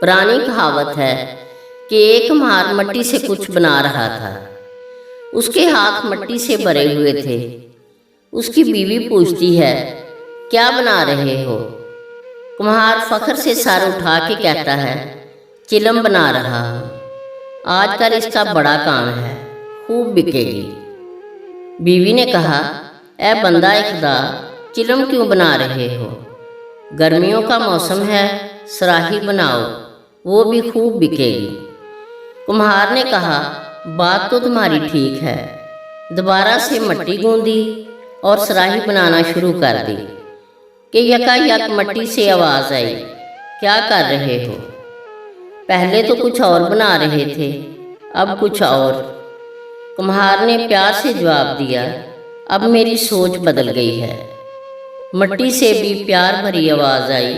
पुरानी कहावत है कि एक कुम्हार मिट्टी से कुछ बना रहा था। उसके हाथ मिट्टी से भरे हुए थे। उसकी बीवी पूछती है, क्या बना रहे हो? कुम्हार फख्र से सर उठा के कहता है, चिलम बना रहा हूँ। आजकल इसका बड़ा काम है, खूब बिकेगी। बीवी ने कहा, ए बंदा खुदा, चिलम क्यों बना रहे हो? गर्मियों का मौसम है, सराही बनाओ, वो भी खूब बिकेगी। कुम्हार ने कहा, बात तो तुम्हारी ठीक है। दोबारा से मिट्टी गूंदी और सराही बनाना शुरू कर दी कि यकायक मिट्टी से आवाज़ आई, क्या कर रहे हो? पहले तो कुछ और बना रहे थे, अब कुछ और। कुम्हार ने प्यार से जवाब दिया, अब मेरी सोच बदल गई है। मिट्टी से भी प्यार भरी आवाज़ आई,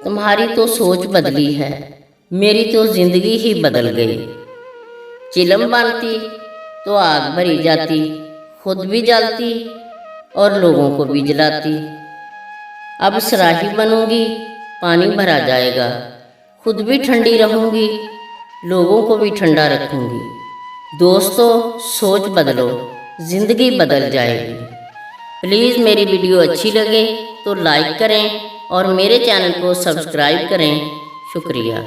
तुम्हारी तो सोच बदली है, मेरी तो ज़िंदगी ही बदल गई। चिलम बनती तो आग भरी जाती, खुद भी जलती और लोगों को भी जलाती। अब सराही बनूंगी, पानी भरा जाएगा, खुद भी ठंडी रहूंगी, लोगों को भी ठंडा रखूंगी। दोस्तों, सोच बदलो, ज़िंदगी बदल जाएगी। प्लीज़ मेरी वीडियो अच्छी लगे तो लाइक करें और मेरे चैनल को सब्सक्राइब करें। शुक्रिया।